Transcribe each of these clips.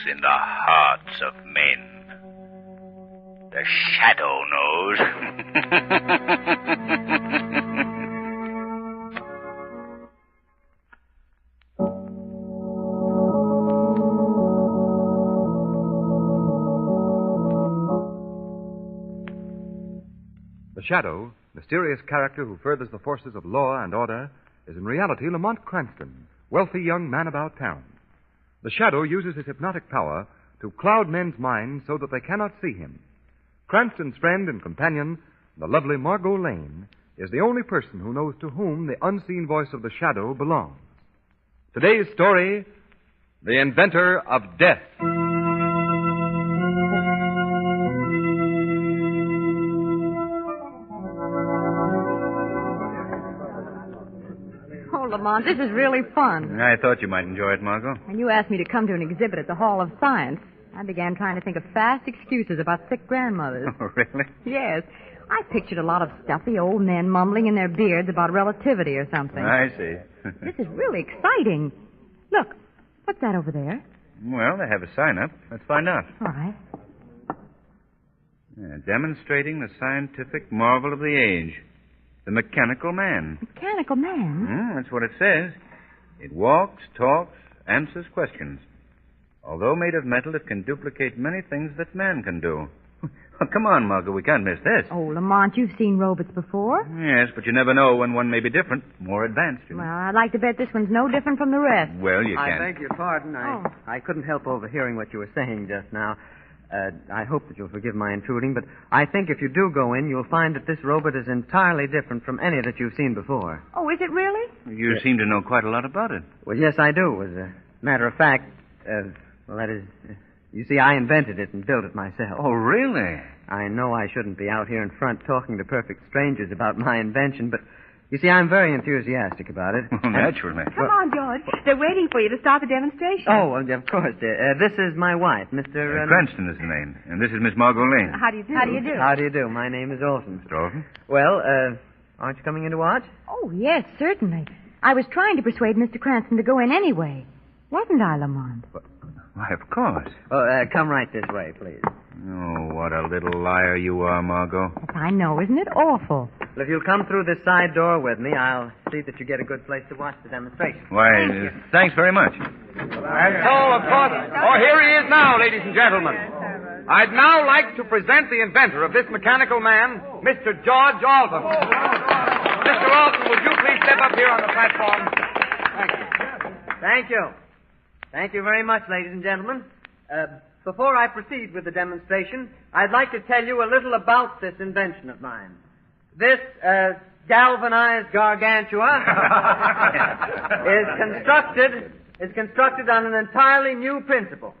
In the hearts of men. The shadow knows. The Shadow, mysterious character who furthers the forces of law and order, is in reality Lamont Cranston, wealthy young man about town. The Shadow uses his hypnotic power to cloud men's minds so that they cannot see him. Cranston's friend and companion, the lovely Margot Lane, is the only person who knows to whom the unseen voice of the Shadow belongs. Today's story, The Inventor of Death. Lamont, this is really fun. I thought you might enjoy it, Margot. When you asked me to come to an exhibit at the Hall of Science, I began trying to think of fast excuses about sick grandmothers. Oh, really? Yes. I pictured a lot of stuffy old men mumbling in their beards about relativity or something. I see. This is really exciting. Look, what's that over there? Well, they have a sign up. Let's find out. All right. Demonstrating the scientific marvel of the age. The mechanical man. Mechanical man? That's what it says. It walks, talks, answers questions. Although made of metal, it can duplicate many things that man can do. Oh, come on, Margot, we can't miss this. Oh, Lamont, you've seen robots before. Yes, but you never know when one may be different, more advanced. You know. Well, I'd like to bet this one's no different from the rest. Well, you I can. beg your pardon. I couldn't help overhearing what you were saying just now. I hope that you'll forgive my intruding, but I think if you do go in, you'll find that this robot is entirely different from any that you've seen before. Oh, is it really? You seem to know quite a lot about it. Well, yes, I do. As a matter of fact, you see, I invented it and built it myself. Oh, really? I know I shouldn't be out here in front talking to perfect strangers about my invention, but you see, I'm very enthusiastic about it. Well, naturally. Come on, George. They're waiting for you to start the demonstration. Oh, well, of course, dear. This is my wife, Mr. Cranston is the name, and this is Miss Margot Lane. How do you do? How do you do? How do you do? My name is Olson. Mr. Olson? Well, aren't you coming in to watch? Oh, yes, certainly. I was trying to persuade Mr. Cranston to go in anyway. Wasn't I, Lamont? Why, of course. Come right this way, please. Oh, what a little liar you are, Margot. Yes, I know. Isn't it awful? Well, if you'll come through this side door with me, I'll see that you get a good place to watch the demonstration. Why, thanks very much. And so, of course, here he is now, ladies and gentlemen. I'd now like to present the inventor of this mechanical man, Mr. George Alton. Mr. Alton, would you please step up here on the platform? Thank you. Thank you. Thank you very much, ladies and gentlemen. Before I proceed with the demonstration, I'd like to tell you a little about this invention of mine. This galvanized gargantua is constructed on an entirely new principle.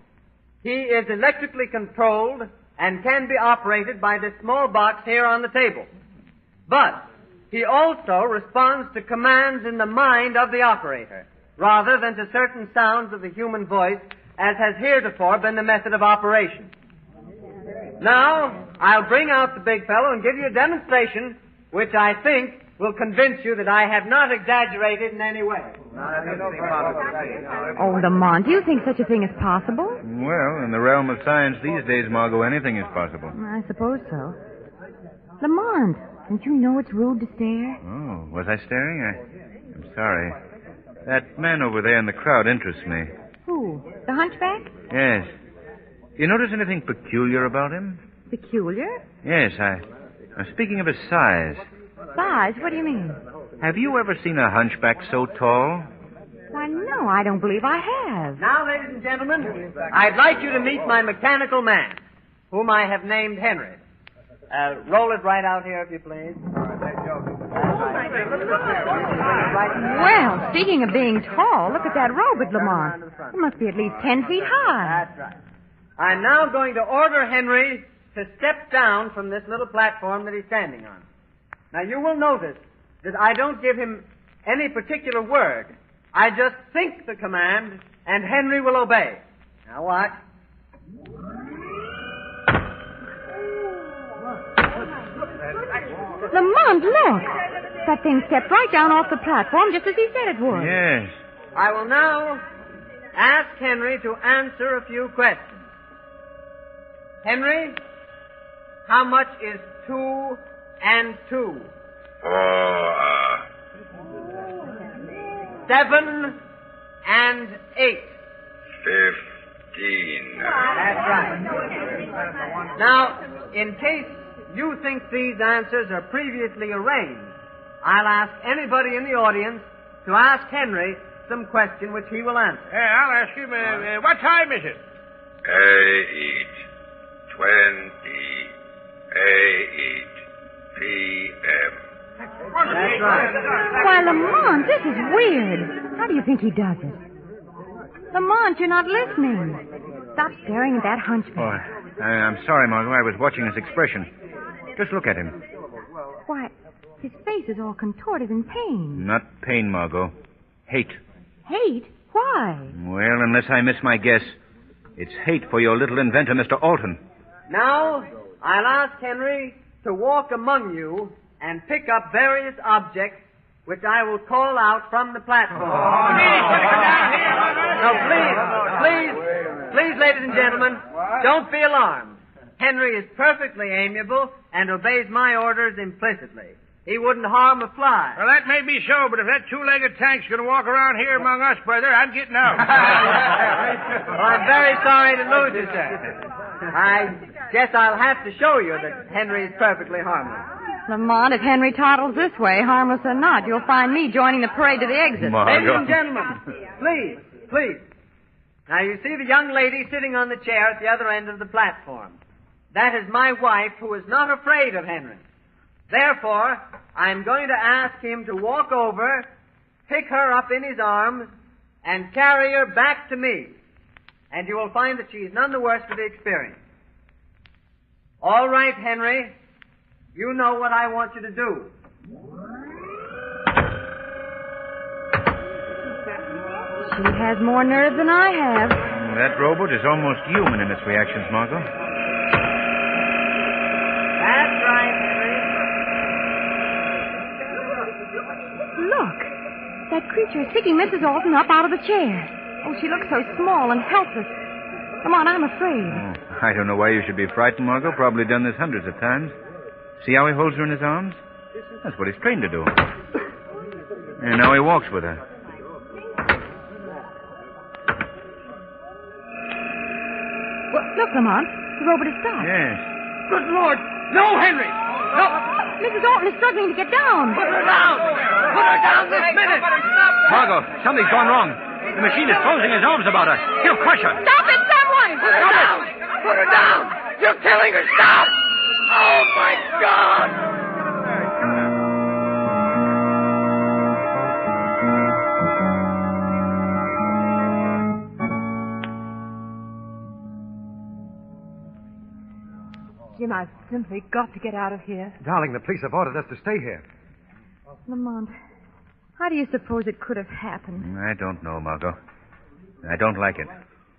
He is electrically controlled and can be operated by this small box here on the table. But he also responds to commands in the mind of the operator, rather than to certain sounds of the human voice, as has heretofore been the method of operation. Now, I'll bring out the big fellow and give you a demonstration which I think will convince you that I have not exaggerated in any way. Oh, Lamont, do you think such a thing is possible? Well, in the realm of science these days, Margot, anything is possible. I suppose so. Lamont, don't you know it's rude to stare? Oh, was I staring? I'm sorry. That man over there in the crowd interests me. Who? The hunchback? Yes. You notice anything peculiar about him? Peculiar? Yes, I'm speaking of his size. Size? What do you mean? Have you ever seen a hunchback so tall? Why, no, I don't believe I have. Now, ladies and gentlemen, I'd like you to meet my mechanical man, whom I have named Henry. Roll it right out here, if you please. Well, speaking of being tall, look at that robot, Lamont. It must be at least 10 feet high. That's right. I'm now going to order Henry to step down from this little platform that he's standing on. Now, you will notice that I don't give him any particular word. I just think the command, and Henry will obey. Now, watch. Lamont, look. That thing stepped right down off the platform just as he said it would. Yes. I will now ask Henry to answer a few questions. Henry, how much is 2 and 2? 7 and 8. 15. That's right. Now, in case you think these answers are previously arranged, I'll ask anybody in the audience to ask Henry some question which he will answer. I'll ask him, what time is it? 8:28 p.m. That's right. Why, Lamont, this is weird. How do you think he does it? Lamont, you're not listening. Stop staring at that hunchback. Oh, I'm sorry, Margot. I was watching his expression. Just look at him. Why, his face is all contorted in pain. Not pain, Margot. Hate. Hate? Why? Well, unless I miss my guess, it's hate for your little inventor, Mr. Alton. Now, I'll ask Henry to walk among you and pick up various objects which I will call out from the platform. Now, please, ladies and gentlemen, don't be alarmed. Henry is perfectly amiable and obeys my orders implicitly. He wouldn't harm a fly. Well, that may be so, but if that two-legged tank's going to walk around here among us, brother, I'm getting out. Well, I'm very sorry to lose you, sir. I guess I'll have to show you that Henry is perfectly harmless. Lamont, if Henry toddles this way, harmless or not, you'll find me joining the parade to the exit. Ladies and gentlemen, please. Now, you see the young lady sitting on the chair at the other end of the platform. That is my wife, who is not afraid of Henry. Therefore, I'm going to ask him to walk over, pick her up in his arms, and carry her back to me. And you will find that she is none the worse for the experience. All right, Henry. You know what I want you to do. She has more nerve than I have. That robot is almost human in its reactions, Margot. That's right, Henry. Look. That creature is picking Mrs. Alton up out of the chair. Oh, she looks so small and helpless. Come on, I'm afraid. Oh, I don't know why you should be frightened, Margot. Probably done this hundreds of times. See how he holds her in his arms? That's what he's trained to do. And now he walks with her. Well, look, Lamont. The robot has stopped. Yes. Good Lord! No, Henry! No! Mrs. Alton is struggling to get down. Put her down! Put her down this minute! Margot, something's gone wrong. The machine is closing his arms about her. He'll crush her. Stop it, someone! Put her down! Put her down! You're killing her! Stop! Oh, my God! Jim, I've simply got to get out of here. Darling, the police have ordered us to stay here. Lamont, how do you suppose it could have happened? I don't know, Margot. I don't like it.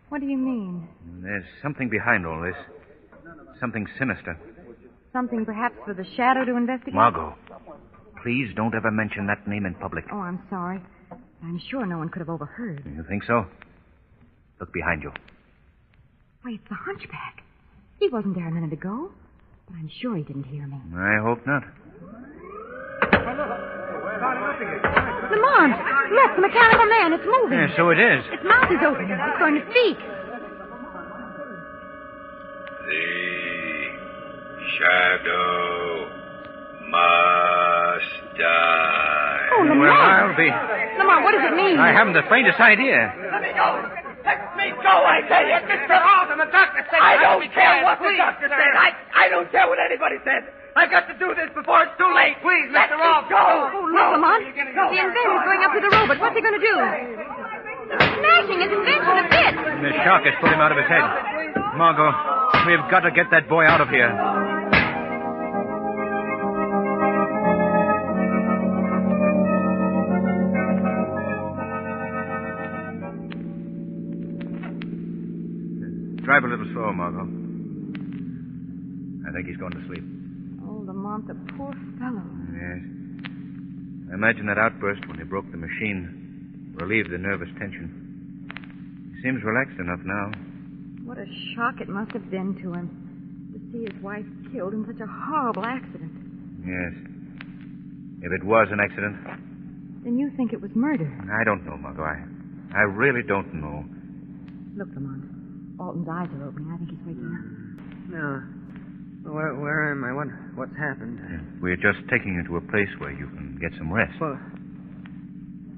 What do you mean? There's something behind all this. Something sinister. Something perhaps for the Shadow to investigate? Margot, please don't ever mention that name in public. Oh, I'm sorry. I'm sure no one could have overheard. You think so? Look behind you. Why, it's the hunchback. He wasn't there a minute ago. But I'm sure he didn't hear me. I hope not. Lamont, look, the mechanical man. It's moving. Yeah, so it is. Its mouth is open. It's going to speak. The shadow must die. Oh, Lamont. Well, I'll be... Lamont, what does it mean? I haven't the faintest idea. Let me go! Let me me go, I tell you. Mr. Alden, the doctor said I you have to don't be care careful. what the Please, doctor sir. said. I don't care what anybody said. I got to do this before it's too late. Please, Let Mr. me Alden. go. Oh, look, Lamont. The inventor's going up to the robot. What's he going to do? He's smashing his invention to bits. The shock has put him out of his head. Margot, we've got to get that boy out of here. Drive a little slower, Margot. I think he's going to sleep. Oh, Lamont, the poor fellow. Yes. I imagine that outburst when he broke the machine relieved the nervous tension. He seems relaxed enough now. What a shock it must have been to him to see his wife killed in such a horrible accident. Yes. If it was an accident, Then you think it was murder. I don't know, Margot. I really don't know. Look, Lamont. Alton's eyes are opening. I think he's waking up. No. Where am I? What's happened? We're just taking you to a place where you can get some rest. Well,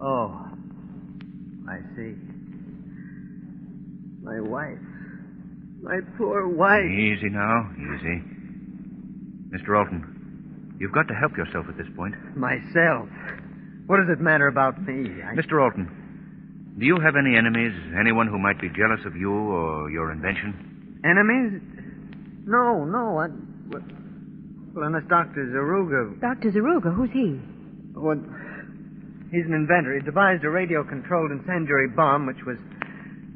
oh, I see. My wife. My poor wife. Easy now, easy. Mr. Alton, you've got to help yourself at this point. Myself. What does it matter about me? Mr. Alton, do you have any enemies? Anyone who might be jealous of you or your invention? Enemies? No. Well, unless Dr. Zaruga... Dr. Zaruga, who's he? Well, he's an inventor. He devised a radio-controlled incendiary bomb which was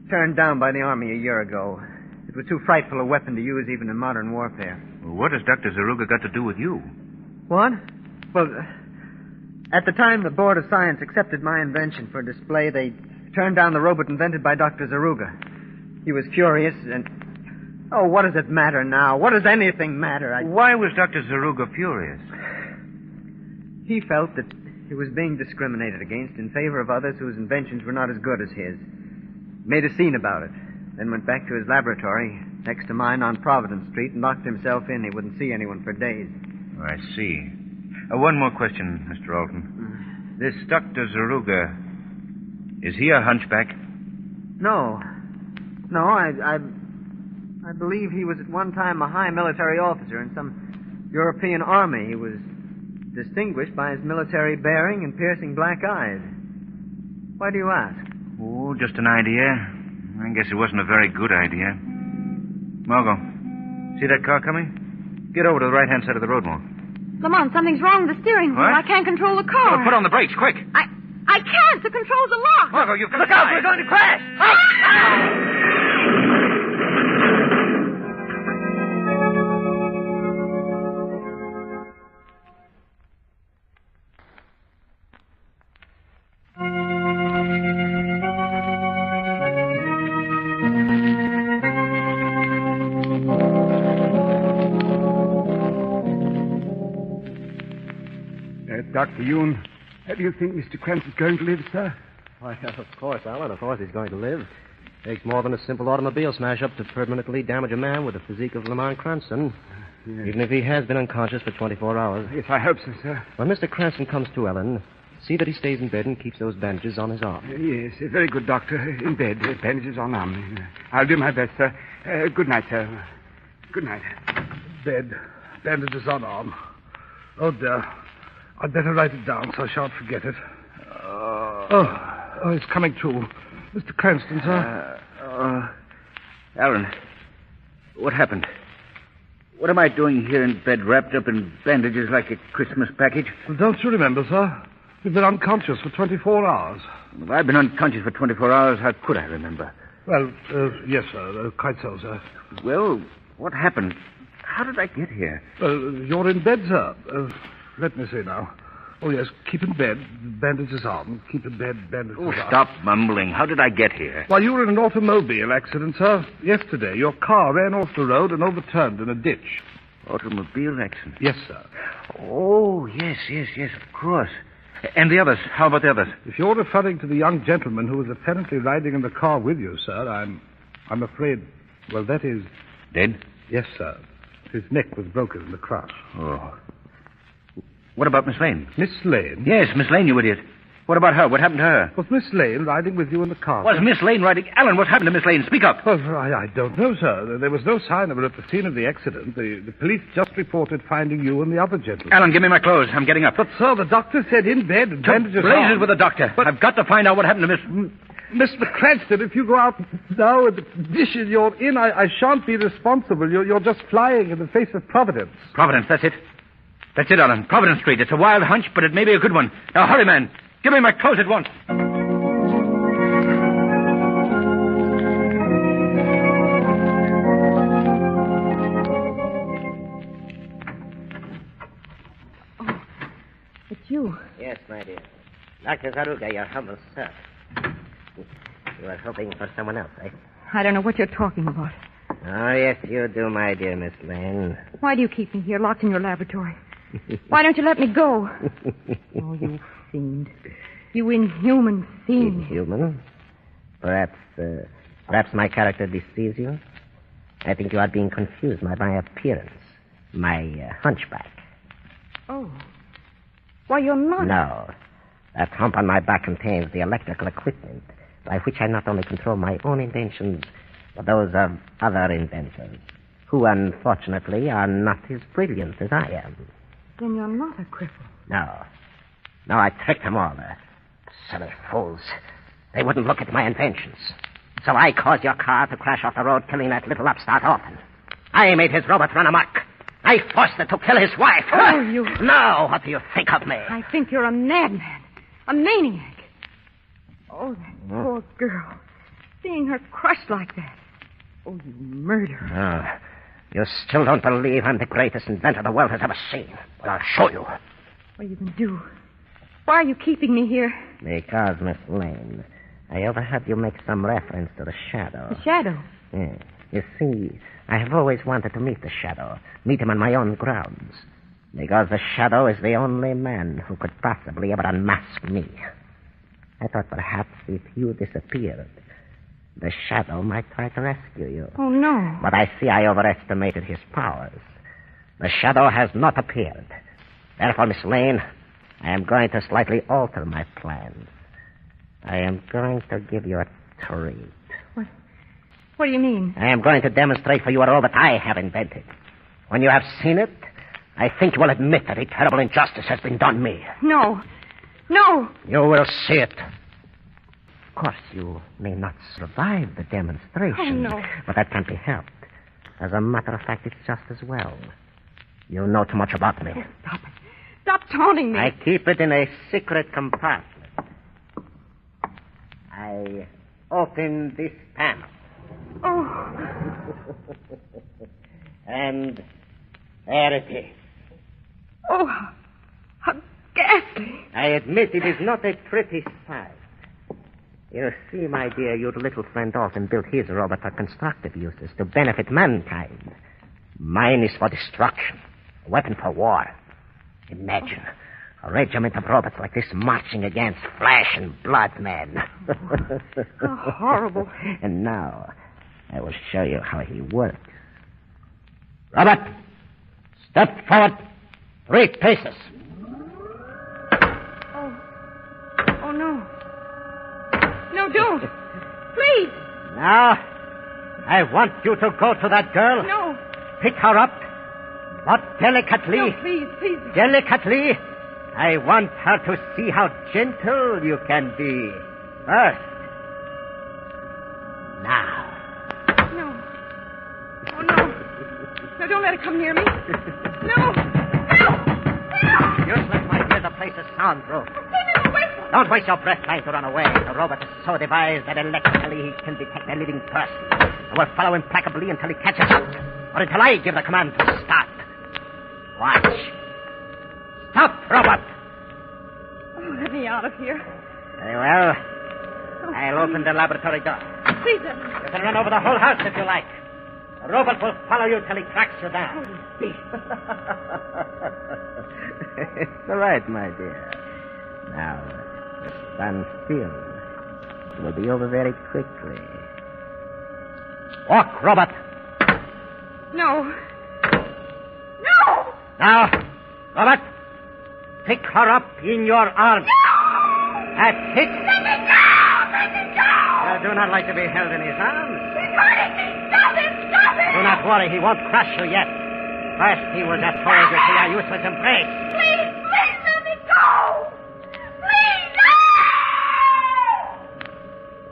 turned down by the Army a year ago. It was too frightful a weapon to use even in modern warfare. Well, what has Dr. Zaruga got to do with you? What? Well, at the time the Board of Science accepted my invention for display, they turned down the robot invented by Dr. Zaruga. He was furious and... Oh, what does it matter now? What does anything matter? Why was Dr. Zaruga furious? He felt that he was being discriminated against in favor of others whose inventions were not as good as his. Made a scene about it. Then went back to his laboratory next to mine on Providence Street and locked himself in. He wouldn't see anyone for days. Oh, I see. One more question, Mr. Alton. This Dr. Zaruga, is he a hunchback? No. I believe he was at one time a high military officer in some European army. He was distinguished by his military bearing and piercing black eyes. Why do you ask? Oh, just an idea. I guess it wasn't a very good idea. Margot, see that car coming? Get over to the right-hand side of the road, Mark. Lamont, something's wrong with the steering wheel. What? I can't control the car. Well, put on the brakes, quick. I can't. The controls are locked. Margot, you've got Look out, we're going to crash. Dr. Yoon, do you think Mr. Cranston's going to live, sir? Why, of course, Alan. Of course he's going to live. Takes more than a simple automobile smash-up to permanently damage a man with the physique of Lamont Cranston. Yes. Even if he has been unconscious for 24 hours. Yes, I hope so, sir. When Mr. Cranston comes to, Ellen, see that he stays in bed and keeps those bandages on his arm. Yes, very good, Doctor. In bed, bandages on arm. I'll do my best, sir. Good night, sir. Good night. Bed, bandages on arm. Oh, dear. I'd better write it down so I shan't forget it. Oh, it's coming true. Mr. Cranston, sir. Alan, what happened? What am I doing here in bed wrapped up in bandages like a Christmas package? Well, don't you remember, sir? You've been unconscious for 24 hours. If I've been unconscious for 24 hours, how could I remember? Well, yes, sir. Quite so, sir. Well, what happened? How did I get here? You're in bed, sir. Let me see now. Oh, yes, keep in bed, bandages on. Keep in bed, bandages on. Stop mumbling. How did I get here? Why, you were in an automobile accident, sir. Yesterday, your car ran off the road and overturned in a ditch. Automobile accident? Yes, sir. Oh, yes, of course. And the others? How about the others? If you're referring to the young gentleman who was apparently riding in the car with you, sir, I'm afraid, well, that is... Dead? Yes, sir. His neck was broken in the crash. Oh. What about Miss Lane? Miss Lane? Yes, Miss Lane, you idiot. What about her? What happened to her? Was Miss Lane riding with you in the car? Was Miss Lane riding? Alan, what happened to Miss Lane? Speak up. Well, I don't know, sir. There was no sign of her at the scene of the accident. The police just reported finding you and the other gentleman. Alan, give me my clothes. I'm getting up. But, sir, the doctor said in bed and bandages blazes with the doctor. But I've got to find out what happened to Miss... Mr. Cranston, if you go out now in the condition you're in, I shan't be responsible. You're just flying in the face of Providence. Providence, that's it. That's it, Alan. Providence Street. It's a wild hunch, but it may be a good one. Now, hurry, man. Give me my clothes at once. Oh, it's you. Yes, my dear. Dr. Zaruga, your humble servant. You were hoping for someone else, eh? I don't know what you're talking about. Oh, yes, you do, my dear Miss Lane. Why do you keep me here, locked in your laboratory? Why don't you let me go? Oh, you fiend. You inhuman fiend. Inhuman? Perhaps my character deceives you? I think you are being confused by my appearance. My hunchback. Oh. Why, you're not. No. That hump on my back contains the electrical equipment by which I not only control my own inventions, but those of other inventors, who unfortunately are not as brilliant as I am. Then you're not a cripple. No. No, I tricked them all. Silly fools. They wouldn't look at my inventions. So I caused your car to crash off the road, killing that little upstart orphan. I made his robot run amok. I forced it to kill his wife. Oh, you... Now, what do you think of me? I think you're a madman. A maniac. Oh, that poor girl. Seeing her crushed like that. Oh, you murderer. Oh, you still don't believe I'm the greatest inventor the world has ever seen. Well, I'll show you. What are you going to do? Why are you keeping me here? Because, Miss Lane, I overheard you make some reference to the Shadow. The Shadow? Yeah. You see, I have always wanted to meet the Shadow. Meet him on my own grounds. Because the Shadow is the only man who could possibly ever unmask me. I thought perhaps if you disappeared, the Shadow might try to rescue you. Oh, no. But I see I overestimated his powers. The Shadow has not appeared. Therefore, Miss Lane, I am going to slightly alter my plans. I am going to give you a treat. What do you mean? I am going to demonstrate for you a robot I have invented. When you have seen it, I think you will admit that a terrible injustice has been done me. No. No. You will see it. Of course, you may not survive the demonstration. Oh, no. But that can't be helped. As a matter of fact, it's just as well. You know too much about me. Oh, stop it. Stop taunting me. I keep it in a secret compartment. I open this panel. Oh. And there it is. Oh, how ghastly. I admit it is not a pretty sight. You see, my dear, your little friend Alton built his robot for constructive uses to benefit mankind. Mine is for destruction, a weapon for war. Imagine a regiment of robots like this marching against flesh and blood men. How horrible. And now, I will show you how he works. Robot, step forward 3 paces. Oh, no. No, don't. Please. Now, I want you to go to that girl. No. Pick her up, but delicately. No, please, please. Delicately. I want her to see how gentle you can be. First. Now. No. Oh, no. No, don't let her come near me. No. No. Useless, my dear. The place is soundproof. Don't waste your breath trying to run away. The robot is so devised that electrically he can detect a living person. And will follow implacably until he catches up. Or until I give the command to stop. Watch. Stop, robot. Oh, let me out of here. Very well. I'll open the laboratory door. Please, You can run over the whole house if you like. The robot will follow you till he tracks you down. It's all right, my dear. Now, stand still. It will be over very quickly. Walk, robot. No. No! Now, robot, pick her up in your arms. No! That's it. Let me go! Let me go! I do not like to be held in his arms. He's hurting me! Stop him! Stop him! Do not worry, he won't crush you yet. First, he will just hold you to your useless embrace. Please, please let me go! Please, no!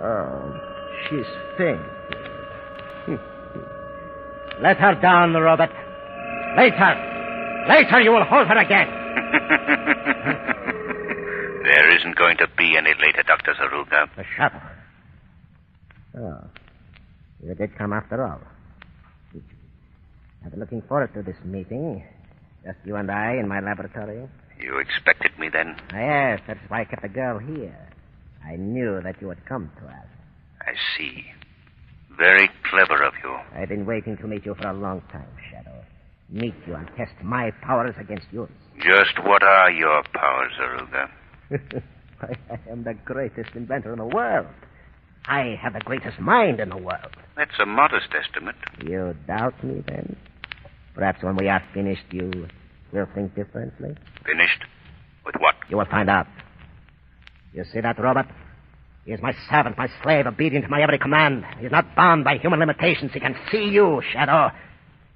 Oh, she's faint. Let her down, Robert. Later you will hold her again. There isn't going to be any later, Dr. Zaruga. The shadow. Oh, you did come after all. I've been looking forward to this meeting. Just you and I in my laboratory. You expected me then? Yes, that's why I kept the girl here. I knew that you would come to us. I see. Very clever of you. I've been waiting to meet you for a long time, Shadow. Meet you and test my powers against yours. Just what are your powers, Zaruga? I am the greatest inventor in the world. I have the greatest mind in the world. That's a modest estimate. You doubt me, then? Perhaps when we are finished, you will think differently? Finished? With what? You will find out. You see that, Robert? He is my servant, my slave, obedient to my every command. He is not bound by human limitations. He can see you, Shadow.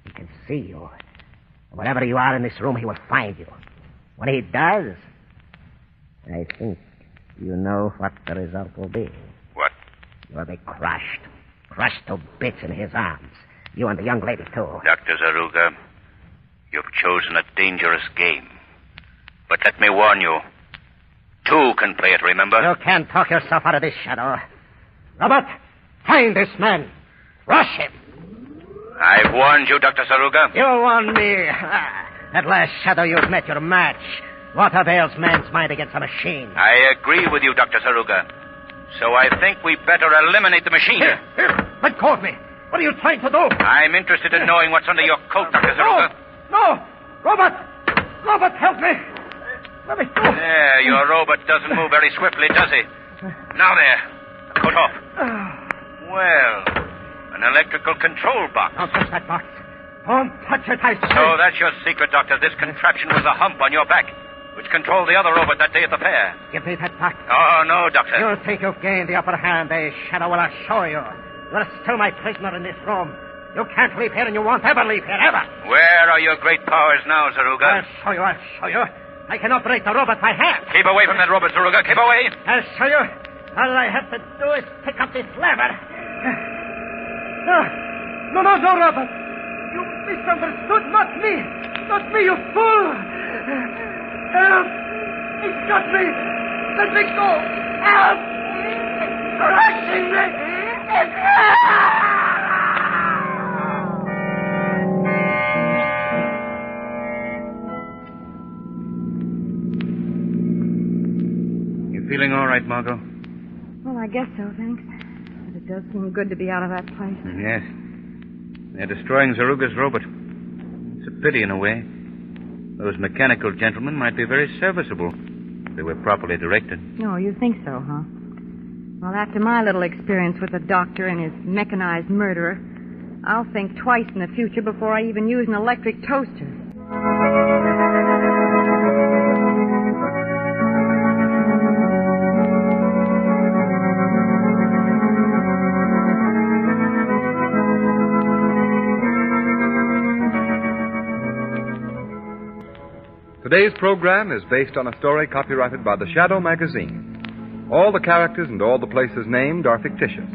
He can see you. Wherever you are in this room, he will find you. When he does, I think you know what the result will be. What? You will be crushed. Crushed to bits in his arms. You and the young lady, too. Dr. Zaruga, you've chosen a dangerous game. But let me warn you. Two can play it, remember? You can't talk yourself out of this, Shadow. Robert, find this man. Rush him. I've warned you, Dr. Zaruga. You warned me. At last, Shadow, you've met your match. What avails man's mind against a machine? I agree with you, Dr. Zaruga. So I think we better eliminate the machine. Here, let go of me. What are you trying to do? I'm interested in knowing what's under your coat, Dr. Zaruga. No! Robert! Robert, help me! Let me go. There, your robot doesn't move very swiftly, does he? Now there. Coat off. Well, an electrical control box. Don't touch that box. Don't touch it, I say. So that's your secret, Doctor. This contraption was a hump on your back, which controlled the other robot that day at the fair. Give me that box. Oh, no, Doctor. You think you've gained the upper hand, eh, Shadow? Well, I'll show you. You are still my prisoner in this room. You can't leave here, and you won't ever leave here, ever. Where are your great powers now, Zaruga? I'll show you. I can operate the robot by hand. Keep away from that robot, Zaruga. Keep away. I'll show you. All I have to do is pick up this lever. No, Robert. You misunderstood. Not me. Not me, you fool. Help. He's got me. Let me go. Help. It's crushing me. Feeling all right, Margot? Well, I guess so, thanks. But it does seem good to be out of that place. Yes. They're destroying Zaruga's robot. It's a pity in a way. Those mechanical gentlemen might be very serviceable if they were properly directed. No, you think so, huh? Well, after my little experience with the doctor and his mechanized murderer, I'll think twice in the future before I even use an electric toaster. Today's program is based on a story copyrighted by the Shadow magazine. All the characters and all the places named are fictitious.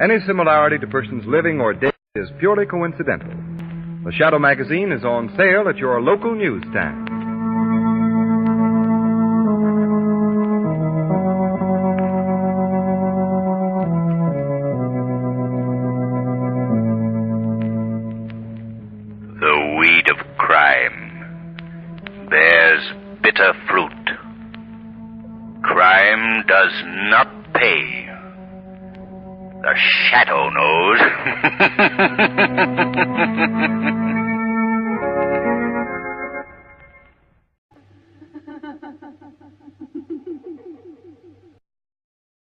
Any similarity to persons living or dead is purely coincidental. The Shadow magazine is on sale at your local newsstand. The weed of crime bears bitter fruit. Crime does not pay. The Shadow knows.